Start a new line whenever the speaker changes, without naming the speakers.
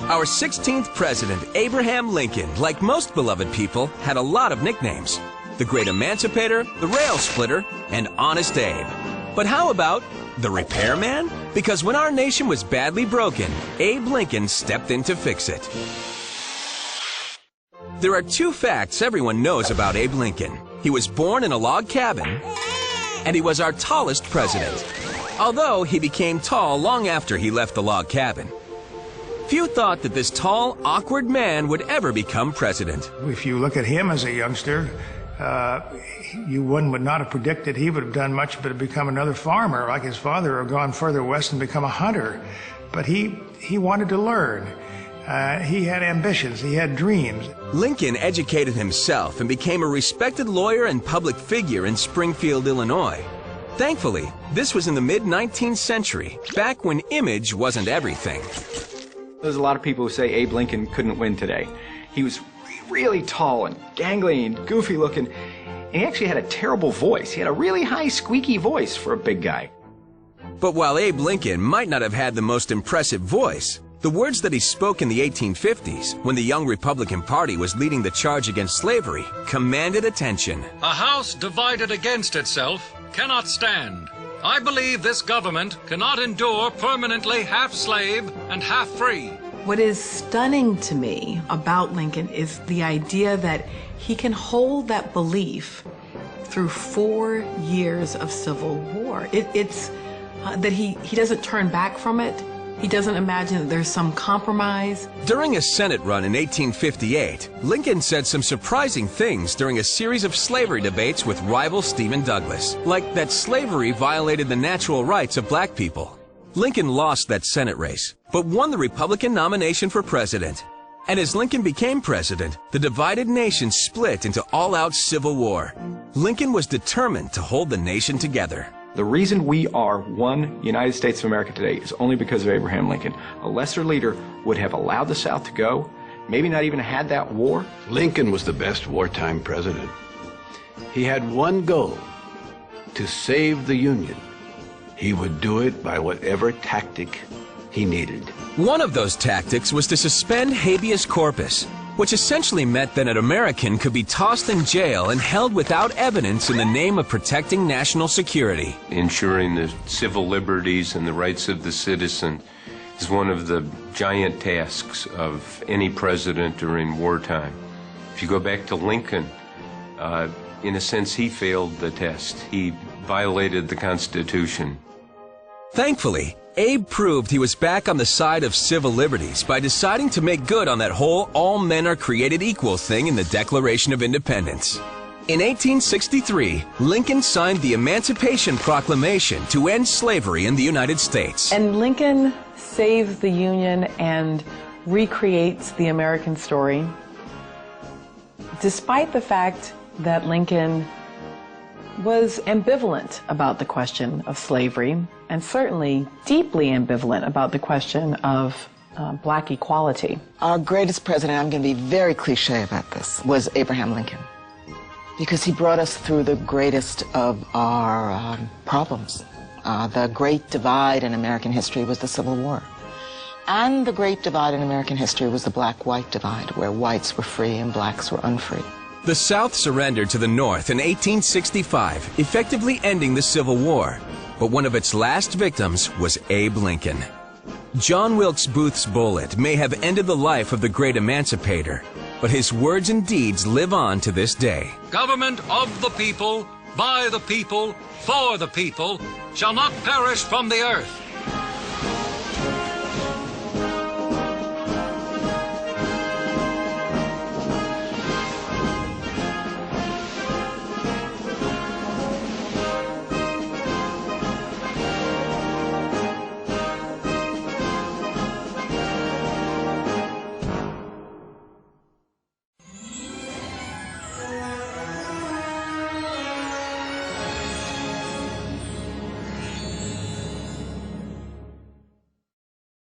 Our 16th president, Abraham Lincoln, like most beloved people, had a lot of nicknames. The Great Emancipator, the Rail Splitter, and Honest Abe. But how about the Repairman? Because when our nation was badly broken, Abe Lincoln stepped in to fix it. There are two facts everyone knows about Abe Lincoln. He was born in a log cabin, and he was our tallest president. Although he became tall long after he left the log cabin. Few thought that this tall, awkward man would ever become president.
If you look at him as a youngster, one would not have predicted he would have done much but become another farmer like his father, or gone further west and become a hunter. But he wanted to learn. He had ambitions, he had dreams.
Lincoln educated himself and became a respected lawyer and public figure in Springfield, Illinois. Thankfully, this was in the mid-19th century, back when image wasn't everything.
There's a lot of people who say Abe Lincoln couldn't win today. He was really tall and gangly and goofy looking, and he actually had a terrible voice. He had a really high, squeaky voice for a big guy.
But while Abe Lincoln might not have had the most impressive voice, the words that he spoke in the 1850s, when the young Republican Party was leading the charge against slavery, commanded attention.
A house divided against itself cannot stand. I believe this government cannot endure permanently half slave and half free.
What is stunning to me about Lincoln is the idea that he can hold that belief through 4 years of civil war. It's that he doesn't turn back from it. He doesn't imagine that there's some compromise.
During a Senate run in 1858, Lincoln said some surprising things during a series of slavery debates with rival Stephen Douglas, like that slavery violated the natural rights of black people. Lincoln lost that Senate race, but won the Republican nomination for president. And as Lincoln became president, the divided nation split into all-out civil war. Lincoln was determined to hold the nation together.
The reason we are one United States of America today is only because of Abraham Lincoln. A lesser leader would have allowed the South to go, maybe not even had that war.
Lincoln was the best wartime president. He had one goal: to save the Union. He would do it by whatever tactic he needed.
One of those tactics was to suspend habeas corpus, which essentially meant that an American could be tossed in jail and held without evidence in the name of protecting national security.
Ensuring the civil liberties and the rights of the citizen is one of the giant tasks of any president during wartime. If you go back to Lincoln, in a sense, he failed the test. He violated the Constitution.
Thankfully, Abe proved he was back on the side of civil liberties by deciding to make good on that whole all men are created equal thing in the Declaration of Independence. In 1863, Lincoln signed the Emancipation Proclamation to end slavery in the United States.
And Lincoln saves the Union and recreates the American story, despite the fact that Lincoln was ambivalent about the question of slavery, and certainly deeply ambivalent about the question of black equality.
Our greatest president, I'm going to be very cliche about this, was Abraham Lincoln, because he brought us through the greatest of our problems. The great divide in American history was the Civil War. And the great divide in American history was the black-white divide, where whites were free and blacks were unfree.
The South surrendered to the North in 1865, effectively ending the Civil War. But one of its last victims was Abe Lincoln. John Wilkes Booth's bullet may have ended the life of the great emancipator, but his words and deeds live on to this day.
Government of the people, by the people, for the people, shall not perish from the earth.